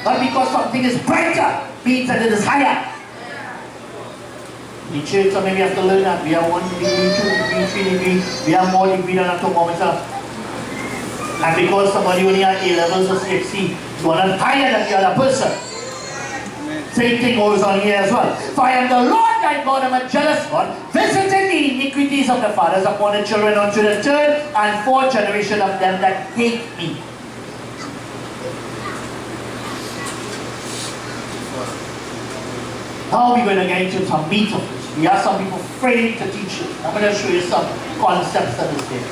Not because something is brighter means that it is higher. In church, so maybe we have to learn that. We have 1 degree, 2 degree, 3 degree. We have more degree than a thermometer. And because somebody only has A levels or CXC, you are not higher than the other person. Same thing goes on here as well. For I am the Lord thy God, I am a jealous God, visiting the iniquities of the fathers upon the children unto the third and fourth generation of them that hate me. Now we're going to get into some meat of this. We have some people afraid to teach it. I'm going to show you some concepts that is there.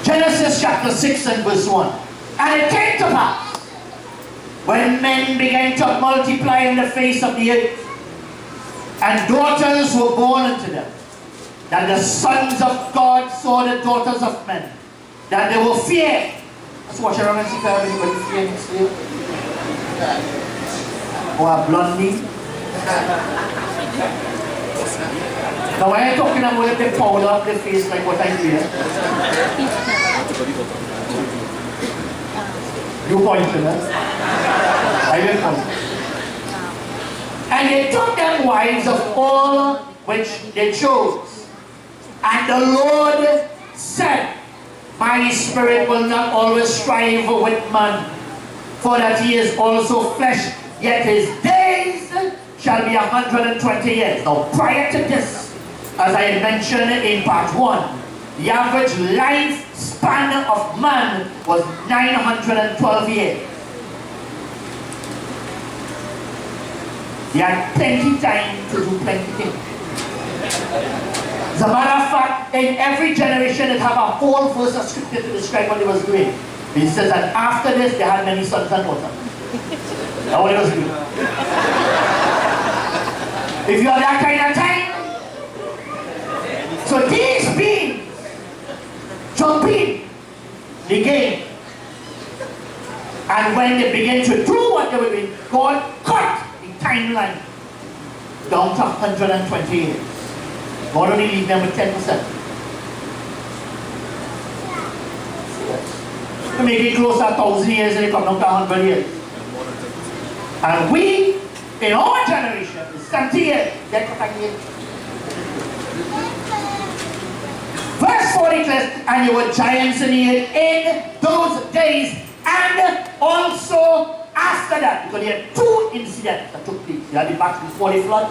Genesis chapter 6 and verse 1. And it came to pass, when men began to multiply in the face of the earth, and daughters were born unto them, that the sons of God saw the daughters of men, that they were feared. Let's watch around and see if everybody feared next year. Or a blondie. Now when I'm talking about if they powder up their face like what I fear, you point to that. I will point. And they took them wives of all which they chose. And the Lord said, my spirit will not always strive with man, for that he is also flesh, yet his days shall be 120 years. Now prior to this, as I had mentioned in part 1, the average lifespan of man was 912 years. They had plenty time to do plenty things. As a matter of fact, in every generation it have a whole verse of scripture to describe what they was doing. It says that after this they had many sons and daughters. That's what it was doing. If you have that kind of time, so these beings jump in the game, and when they begin to do what they were doing, God cut the timeline down to 120 years. God only leave them with 10%. To make it close to 1,000 years and it come down to 100 years. And we, in our generation, is 70 years, get cut again. Verse 4 declares, and there were giants in the earth in those days, and also after that, because there are 2 incidents that took place. You had the battle before the flood,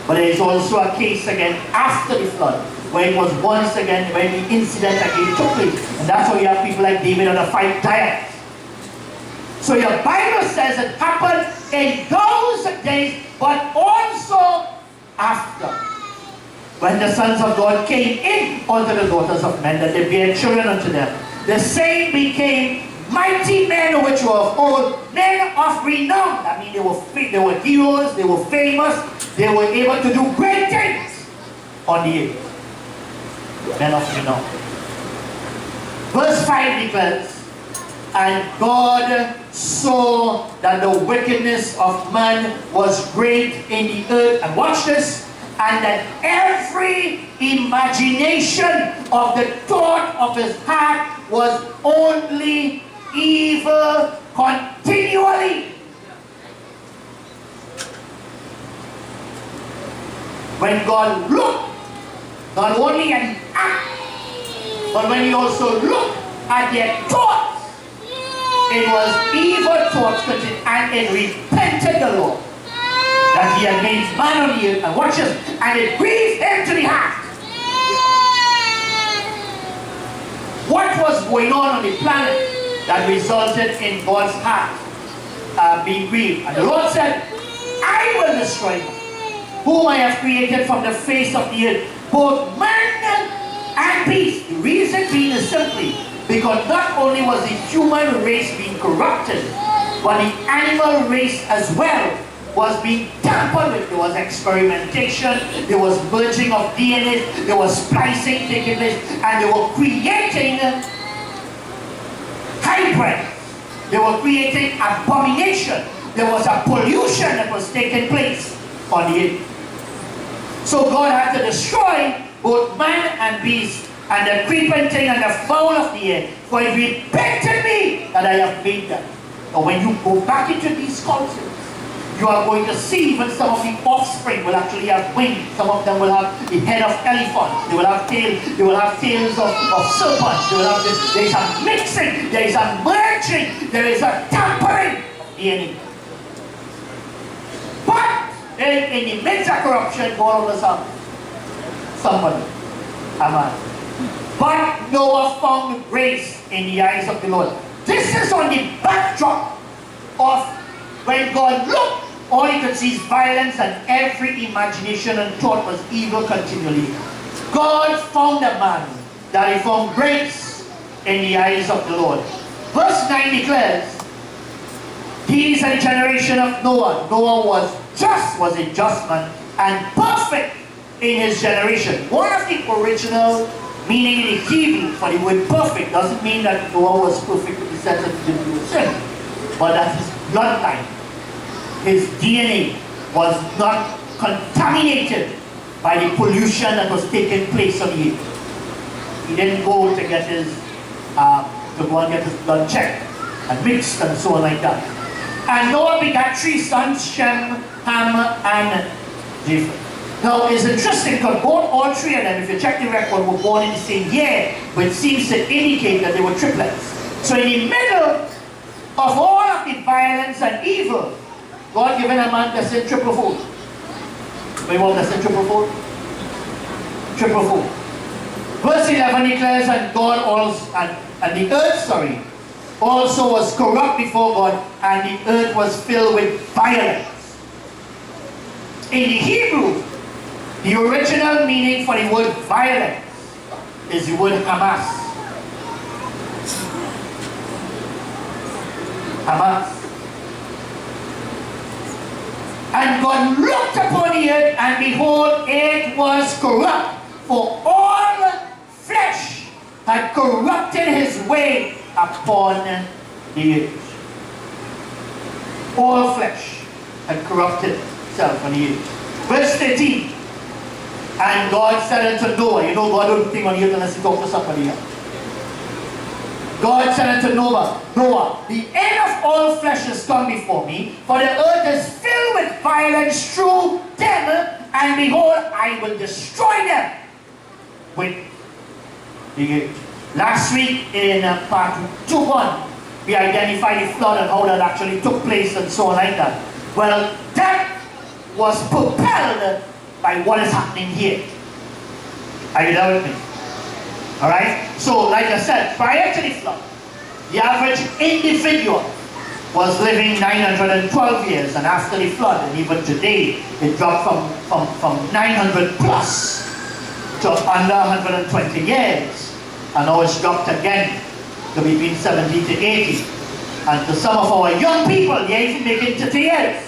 but there is also a case again after the flood, where it was once again when the incident again took place. And that's why you have people like David and the 5 giants. So your Bible says it happened in those days, but also after. When the sons of God came in unto the daughters of men, that they bare children unto them, the same became mighty men which were of old, men of renown. I mean, they were heroes, they were famous, they were able to do great things on the earth. Men of renown. Verse 5 declares, and God saw that the wickedness of man was great in the earth, and watch this, and that every imagination of the thought of his heart was only evil continually. When God looked, not only at the act, but when he also looked at their thoughts, it was evil thoughts, and it repented the Lord that he had made man on the earth, and watch this, and it grieved him to the heart. What was going on the planet that resulted in God's heart being grieved? And the Lord said, I will destroy them, whom I have created from the face of the earth, both man and beast. The reason being is simply because not only was the human race being corrupted, but the animal race as well was being tampered with. There was experimentation, there was merging of DNA, there was splicing taking place, and they were creating hybrids. They were creating abomination. There was a pollution that was taking place on the earth. So God had to destroy both man and beast, and the creeping thing and the fowl of the air, for it repented me that I have made them. Now when you go back into these cultures, you are going to see even some of the offspring will actually have wings. Some of them will have the head of elephants. They will have tails. They will have tails of serpents. They will have this. There is a mixing. There is a merging. There is a tampering of DNA. But in the midst of corruption, God was somebody, a man. But Noah found grace in the eyes of the Lord. This is on the backdrop of when God looked, all he could see is violence, and every imagination and thought was evil continually. God found a man that he found grace in the eyes of the Lord. Verse 9 declares, he is a generation of Noah. Noah was a just man, and perfect in his generation. One of the original meaning in the Hebrew for the word perfect doesn't mean that Noah was perfect in the sense that he didn't do a sin, but that his bloodline, his DNA was not contaminated by the pollution that was taking place on the earth. He didn't go to get his blood checked and mixed and so on like that. And Noah begat 3 sons, Shem, Ham, and Japheth. Now it's interesting because all 3 of them, if you check the record, were born in the same year, which seems to indicate that they were triplets. So in the middle of all of the violence and evil, God given a man that's in triple fold. We want that's in triple fold? Triple fold. Verse 11 declares, and God also, and the earth, also was corrupt before God, and the earth was filled with violence. In the Hebrew, the original meaning for the word violence is the word Hamas. Hamas. And God looked upon the earth, and behold, it was corrupt, for all flesh had corrupted his way upon the earth. All flesh had corrupted itself on the earth. Verse 13. And God said unto Noah, you know God don't think on the earth unless he talks to somebody else. God said unto Noah, the end of all flesh is come before me, for the earth is filled with violence through them, and behold, I will destroy them with the earth. Last week in part 2.1, we identified the flood and how that actually took place and so on like that. Well, that was propelled by what is happening here. Are you there with me? Alright? So, like I said, prior to the flood, the average individual was living 912 years, and after the flood, and even today, it dropped from 900 plus to under 120 years. And now it's dropped again to between 70 to 80. And to some of our young people, they even making 30 years.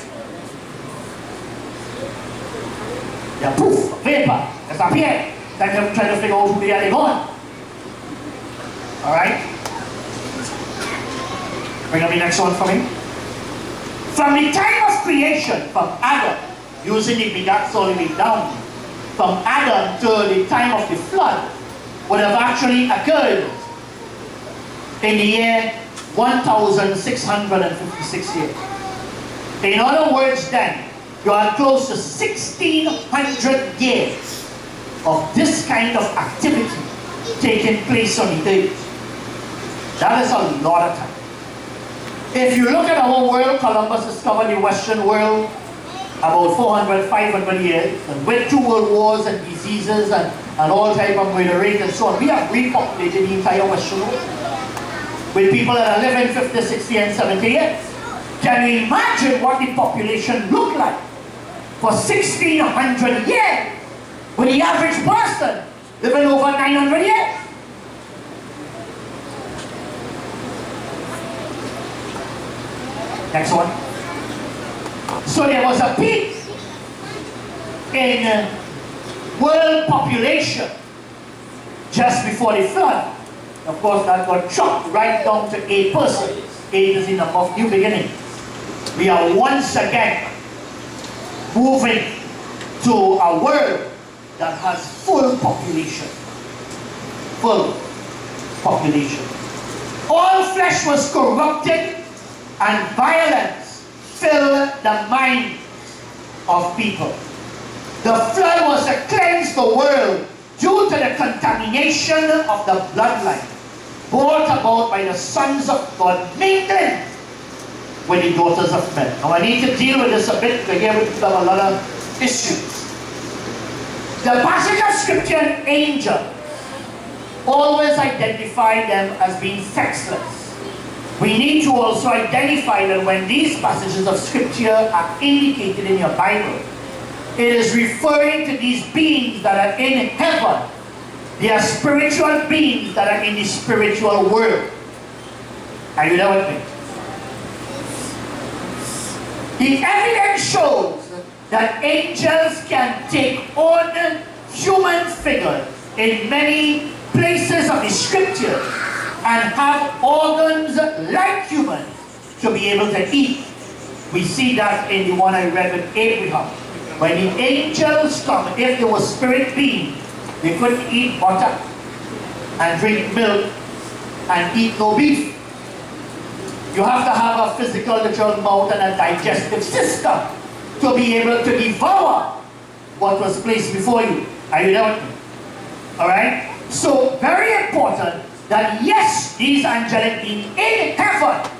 They're poof, vapor, disappear. Then they're trying to figure out who they are gone. Alright? Bring up the next one for me. From the time of creation, from Adam, using the begats all the way down, from Adam to the time of the flood, would have actually occurred in the year 1656 years. In other words then, you are close to 1600 years of this kind of activity taking place on the earth. That is a lot of time. If you look at our world, Columbus discovered the Western world about 400, 500 years, and with 2 world wars and diseases and all type of murder and so on, we have repopulated the entire Western world with people that are living 50, 60, and 70 years. Can you imagine what the population looked like for 1600 years with the average person living over 900 years? Next one. So there was a peak in world population just before the flood. Of course, that got chopped right down to 8 persons. 8 is the number of new beginnings. We are once again moving to a world that has full population. Full population. All flesh was corrupted and violence filled the mind of people. The flood was to cleanse the world due to the contamination of the bloodline brought about by the sons of God mingling with the daughters of men. Now I need to deal with this a bit because here we have a lot of issues. The passage of scripture, angel, always identify them as being sexless. We need to also identify that when these passages of scripture are indicated in your Bible, it is referring to these beings that are in heaven. They are spiritual beings that are in the spiritual world. Are you there with me? The evidence shows that angels can take on human figures in many places of the scriptures and have organs like humans to be able to eat. We see that in the one I read with Abraham. When the angels come, if they were spirit beings, they couldn't eat butter and drink milk and eat no beef. You have to have a physical, literal mouth and a digestive system to be able to devour what was placed before you. Are you there with me? Alright? So, very important that yes, these angelic beings in heaven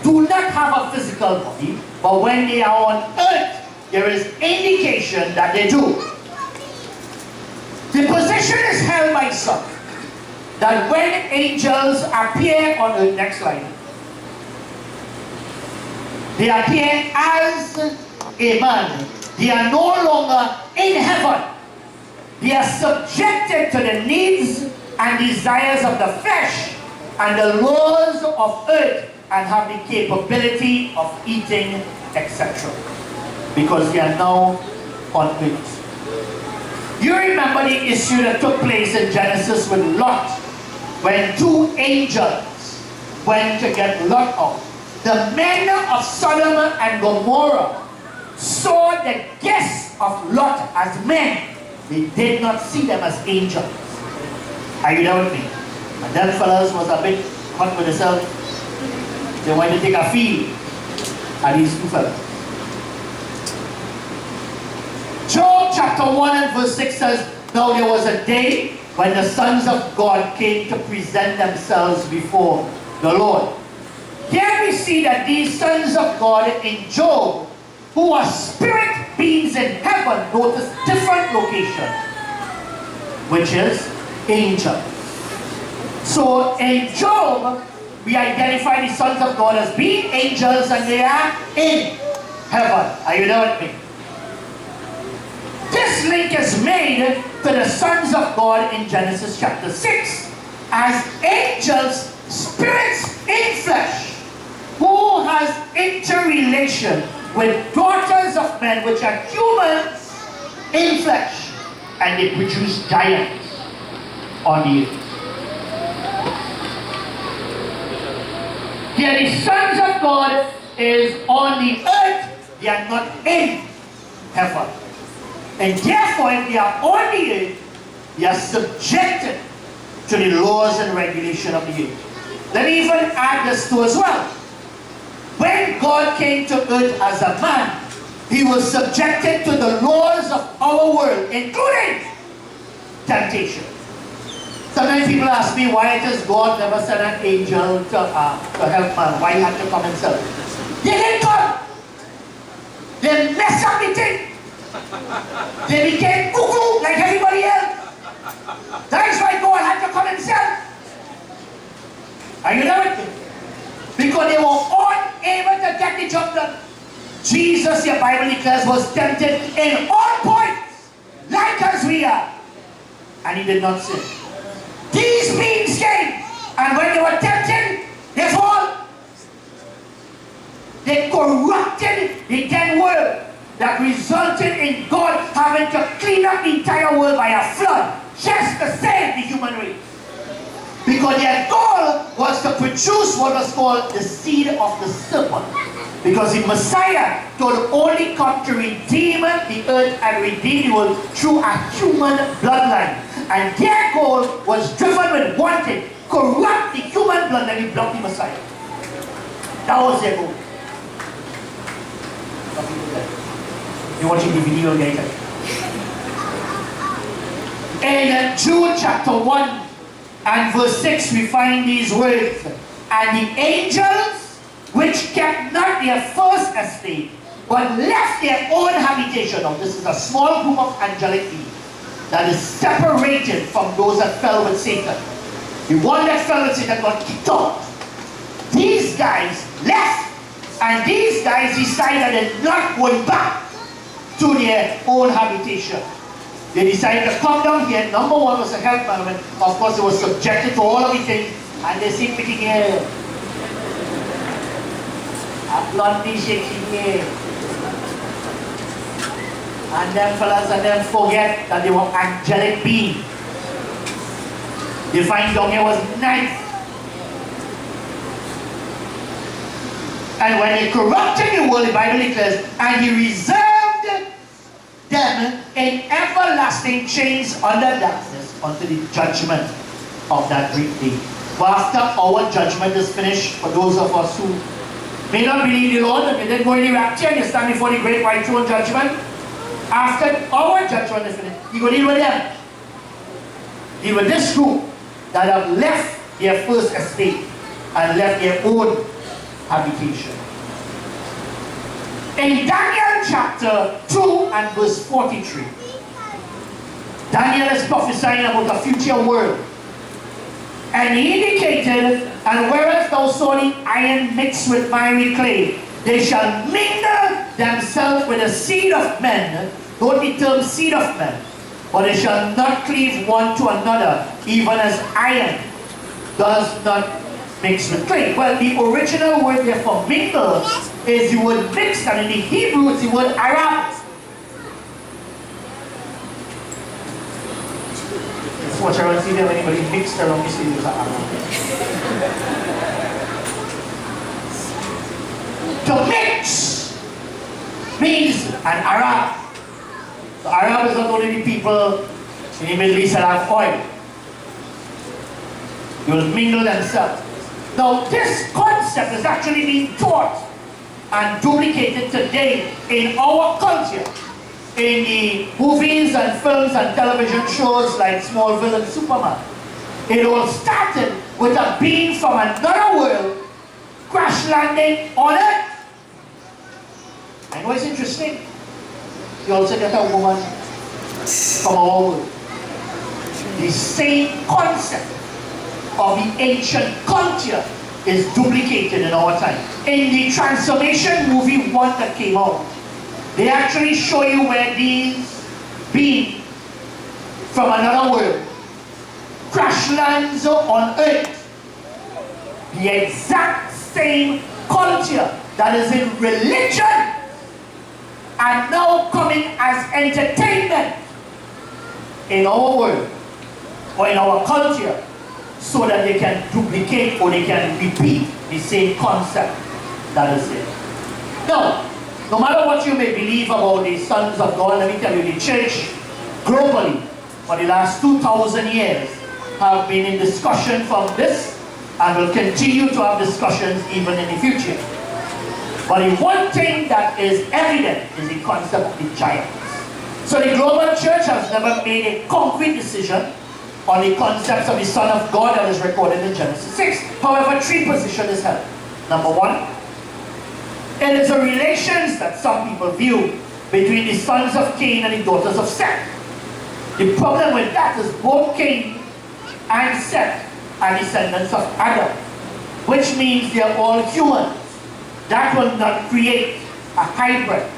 do not have a physical body, but when they are on earth, there is indication that they do. The position is held by some that when angels appear on earth, next slide, they appear as a man. They are no longer in heaven. They are subjected to the needs and desires of the flesh and the laws of earth and have the capability of eating, etc. Because they are now on earth. You remember the issue that took place in Genesis with Lot when two angels went to get Lot out. The men of Sodom and Gomorrah saw the guests of Lot as men. They did not see them as angels. Are you there with me? And that fellas was a bit hot with themselves. They wanted to take a feel at these two fellas. Job chapter 1 and verse 6 says, now there was a day when the sons of God came to present themselves before the Lord. Here we see that these sons of God in Job, who are spirit beings in heaven, notice different location, which is angel. So in Job, we identify the sons of God as being angels and they are in heaven. Are you there with me? This link is made to the sons of God in Genesis chapter 6 as angels, spirits in flesh, who has interrelation with daughters of men which are humans in flesh, and they produce giants on the earth. Here the sons of God is on the earth, they are not in heaven. And therefore, if they are on the earth, they are subjected to the laws and regulation of the earth. Let me even add this too as well. When God came to earth as a man, he was subjected to the laws of our world, including temptation. Sometimes people ask me why does God never send an angel to help man? Why he had to come himself? They didn't come. They messed up the thing. They became cuckoo like everybody else. That is why God had to come himself. Are you there with me? Because they were unable to get the job done. Jesus, your Bible declares, was tempted in all points, like as we are. And he did not sin. These beings came, and when they were tempted, they fall. They corrupted the then world that resulted in God having to clean up the entire world by a flood just to save the human race. Because their goal was to produce what was called the seed of the serpent. Because the Messiah could only come to redeem the earth and redeem the world through a human bloodline. And their goal was driven with one thing: corrupt the human bloodline and block the Messiah. That was their goal. You're watching the video later. In Jude chapter 1 and verse 6 we find these words. And the angels which kept not their first estate, but left their own habitation. Now this is a small group of angelic beings that is separated from those that fell with Satan. The one that fell with Satan got kicked out. These guys left, and these guys decided they're not going back to their own habitation. They decided to come down here. Number one was a health management. Of course, they were subjected to all of these things, and they seem picking here. A blondie shaking here. And them fellas and them forget that they were angelic beings. They find down here was nice. And when they corrupted the world, the Bible declares, and he reserved them in everlasting chains under darkness unto the judgment of that great day. But after our judgment is finished, for those of us who may not believe the Lord, and they didn't go in the rapture, and you stand before the great white throne judgment, after our judgment is finished, he will deal with them. Deal with this group that have left their first estate and left their own habitation. In Daniel chapter 2 and verse 43, Daniel is prophesying about a future world. And he indicated, and whereas thou saw the iron mixed with miry clay, they shall mingle themselves with the seed of men. Don't be termed seed of men, but they shall not cleave one to another, even as iron does not mix with clay. Well, the original word there for mingle is the word mix, and in the Hebrew it's the word Arab. Let's watch around, see if anybody mixed around this thing with Arab. To mix means an Arab. So Arab is not only the people in the Middle East that have oil. They will mingle themselves. Now this concept is actually being taught and duplicated today in our culture. In the movies and films and television shows like Smallville and Superman. It all started with a being from another world crash landing on Earth. I know it's interesting. You also get a woman from our world. The same concept of the ancient culture is duplicated in our time. In the Transformation movie 1 that came out, they actually show you where these beings from another world crash lands on Earth. The exact same culture that is in religion and now coming as entertainment in our world or in our culture, so that they can duplicate or they can repeat the same concept that is there. Now, no matter what you may believe about the sons of God, let me tell you, the church globally for the last 2,000 years have been in discussion from this and will continue to have discussions even in the future. But the one thing that is evident is the concept of the giants. So the global church has never made a concrete decision on the concepts of the Son of God that is recorded in Genesis 6. However, 3 positions is held. Number 1, it is a relations that some people view between the sons of Cain and the daughters of Seth. The problem with that is both Cain and Seth are descendants of Adam, which means they are all humans. That will not create a hybrid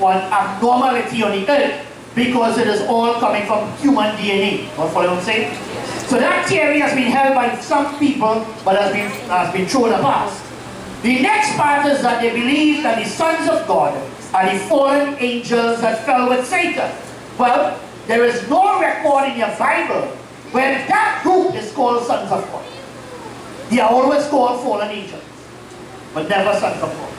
or an abnormality on the earth, because it is all coming from human DNA. You follow what I'm saying? So that theory has been held by some people, but has been thrown apart. The next part is that they believe that the sons of God are the fallen angels that fell with Satan. Well, there is no record in your Bible where that group is called sons of God. They are always called fallen angels, but never sons of God.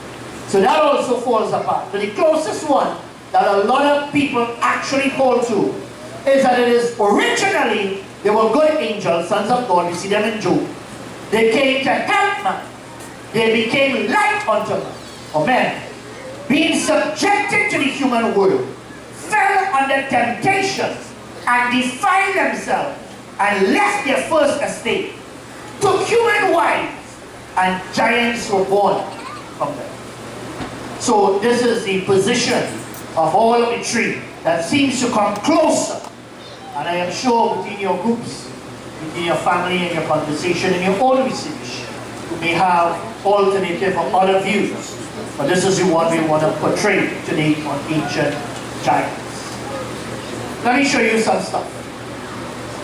So that also falls apart. But the closest one that a lot of people actually hold to is that it is originally, they were good angels, sons of God. You see them in Job. They came to help man. they became like unto men, or men, being subjected to the human world, fell under temptation, and defiled themselves, and left their first estate, took human wives, and giants were born from them. So this is the position of all of the three that seems to come closer. And I am sure within your groups, within your family and your conversation and your own research, you may have alternative or other views. But this is the one we want to portray today on ancient giants. Let me show you some stuff.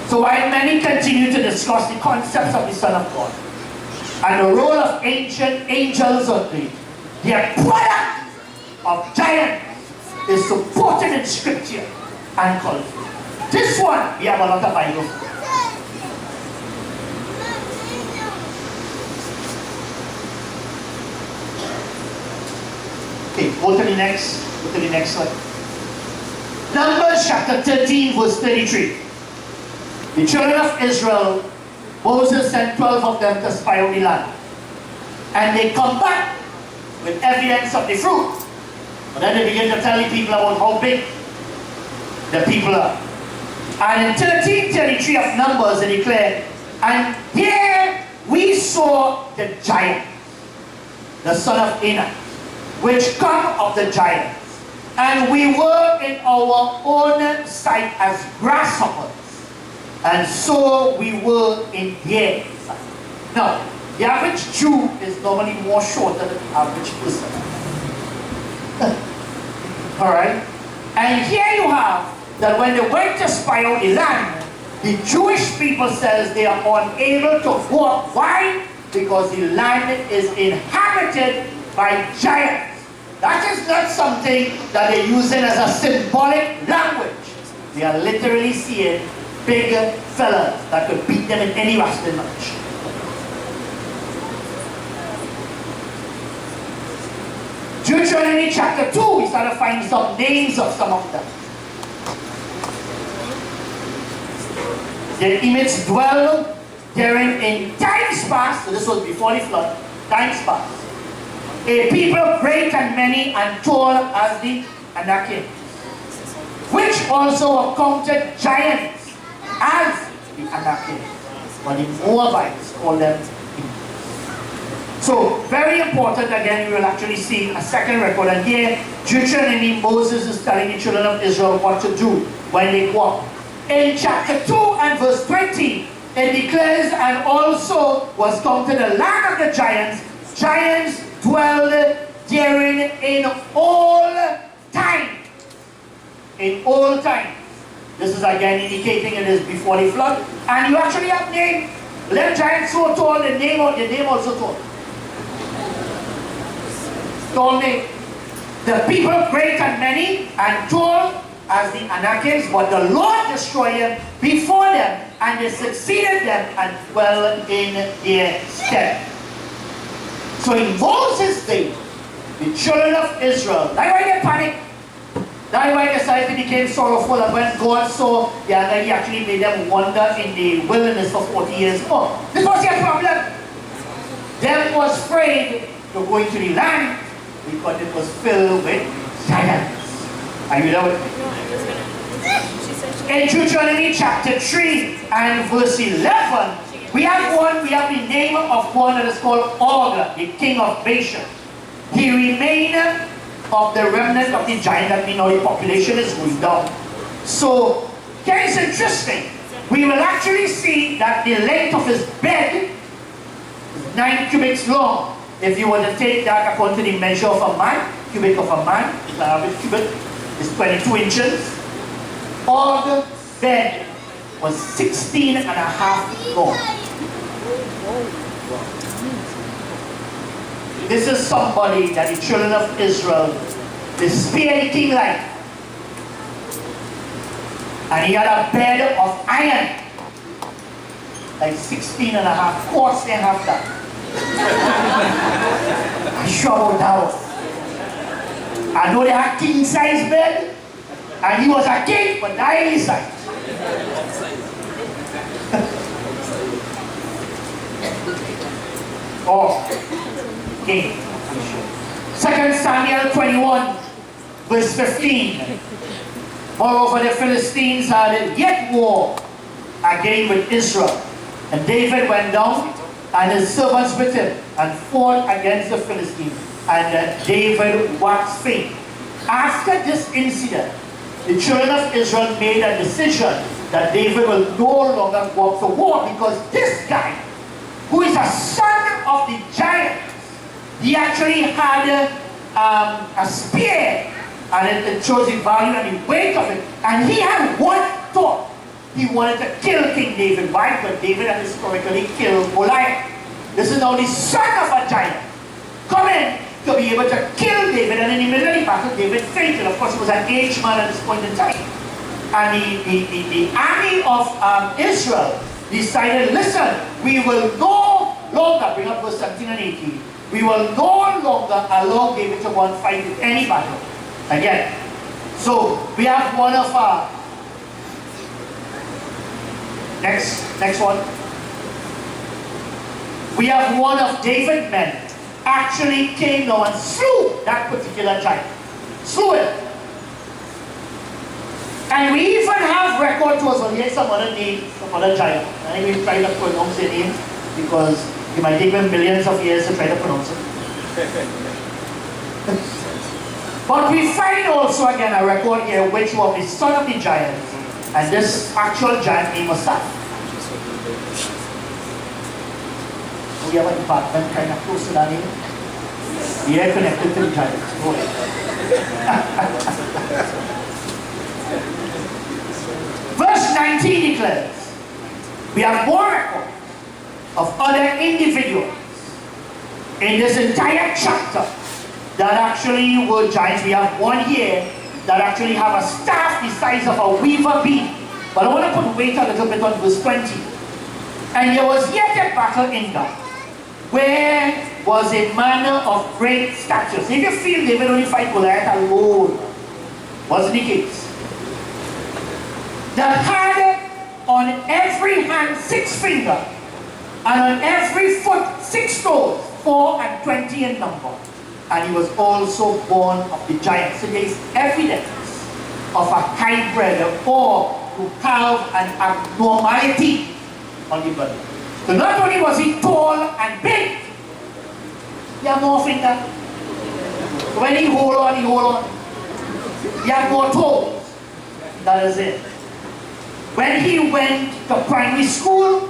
So while many continue to discuss the concepts of the Son of God and the role of ancient angels on the their product of giants is supported in scripture and culture. This one, we have a lot of Bible. Okay, go to the next slide. Numbers chapter 13, verse 33. The children of Israel, Moses sent 12 of them to spy out the land. And they come back with evidence of the fruit. But then they begin to tell the people about how big the people are. And in 13:33 of Numbers, they declare, and here we saw the giant, the son of Anak, which come of the giants. And we were in our own sight as grasshoppers, and so we were in their sight. Now, the average Jew is normally more shorter than the average person. Alright? And here you have that when they went to spy out the land, the Jewish people says they are unable to walk. Why? Because the land is inhabited by giants. That is not something that they're using as a symbolic language. They are literally seeing big fellas that could beat them in any wrestling match. Deuteronomy chapter 2, we start to find some names of some of them. The image dwell therein in times past, so this was before the flood, times past. A people great and many and tall as the Anakim, which also were counted giants as the Anakim, but the Moabites call them. So, very important, again, we will actually see a second record. And here, Deuteronomy, Moses is telling the children of Israel what to do when they walk. In chapter 2 and verse 20, it declares, and also was counted the land of the giants. Giants dwelled therein in all time. In all time. This is again indicating it is before the flood. And you actually have name. Them giants so tall, the name also tall. Tall name. The people great and many and tall as the Anakims, but the Lord destroyed them before them, and they succeeded them and dwelled in their stead. So in Moses' day, the children of Israel, that's why they panicked. That's why the society became sorrowful, and when God saw Dianna, he actually made them wander in the wilderness for 40 years. Oh, this was their problem. Them was afraid to go into the land because it was filled with giants. Are you there with me? In Deuteronomy chapter 3 and verse 11, we have the name of one that is called Og, the king of Bashan. He remained of the remnant of the giant. That means now the population is going down. So, here is interesting. We will actually see that the length of his bed is 9 cubits long. If you were to take that according to the measure of a man, cubic of a man, the average cubit is 22 inches. Og's bed was 16 and a half long. This is somebody that the children of Israel, they spared the king life. And he had a bed of iron, like 16 and a half. Of course they have that. I'm sure about that. I know they had king size bed, and he was a king, but not any size. Oh, King. 2 Samuel 21, verse 15. Moreover, the Philistines had yet war again with Israel. And David went down, and his servants with him, and fought against the Philistines. And David waxed faint. After this incident, the children of Israel made a decision that David will no longer go up to war, because this guy, who is a son of the giants, he actually had a spear, and it shows the value and the weight of it. And he had one thought. He wanted to kill King David. Why? Because David had historically killed Goliath. This is now the son of a giant coming to be able to kill David. And in the middle of the battle, David fainted. Of course, he was an aged man at this point in time. And the army of Israel decided, listen, we will no longer, bring up verse 17 and 18, we will no longer allow David to go and fight in any battle again. So we have one of our next one. We have one of David's men actually came now and slew that particular giant. Slew it. And we even have record to us on here some other name, some other giant. And we try to pronounce the name because it might take them millions of years to try to pronounce it. But we find also again a record here which was the son of the giant. And this actual giant name was Seth. We have a department kind of close to that name. We are connected to the giants. Go ahead. Verse 19 declares, we have more record of other individuals in this entire chapter that actually were giants. We have one here that actually have a staff the size of a weaver beam. But I want to put weight a little bit on verse 20. And there was yet a battle in God, where was a man of great stature. So if you feel David only fight Goliath alone, wasn't the case. That had on every hand 6 fingers, and on every foot 6 toes, 4 and 20 in number. And he was also born of the giants. So there is evidence of a hybrid or to have an abnormality on the body. So not only was he tall and big, he had more fingers. When he hold on, he had more toes. That is it. When he went to primary school,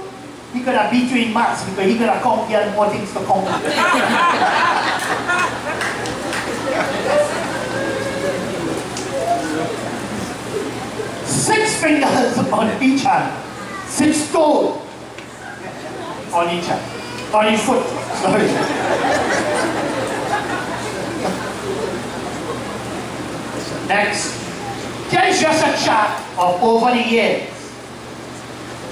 he could have beat you in maths because he could have count, he had more things to count. 6 fingers on each hand, 6 toes on each hand, on each foot. Sorry. Next, here's just a chart of over the years.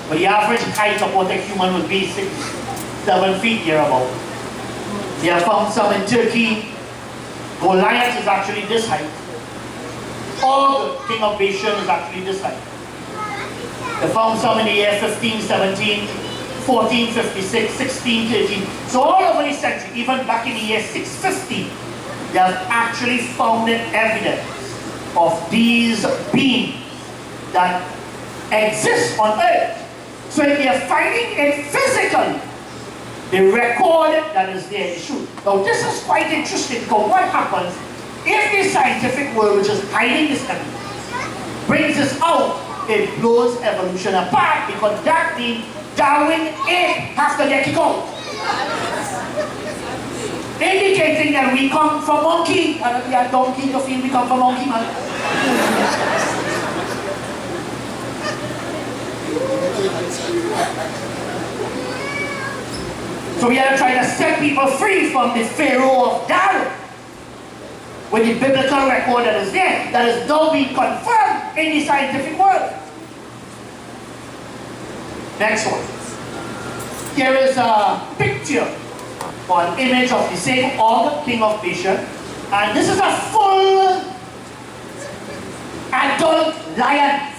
But the average height of what a human would be 6, 7 feet here about. They have found some in Turkey. Goliath is actually this height. Og, king of Bashan, is actually this height. They found some in the year 1517, 1456, 1613. So all over the century, even back in the year 650, they have actually found evidence of these beings that exist on earth. So if they are finding it physically, the record that is there is true. Now this is quite interesting because what happens if the scientific world, which is hiding this evidence, brings this out, it blows evolution apart because that means Darwin ape has to get kicked out. Indicating that we come from monkey, and we are donkey to feel we come from monkey, man. So we are trying to set people free from the Pharaoh of Darwin with the biblical record that is there, that is now being confirmed in the scientific world. Next one. Here is a picture or an image of the same Og, king of Bashan, and this is a full adult lion.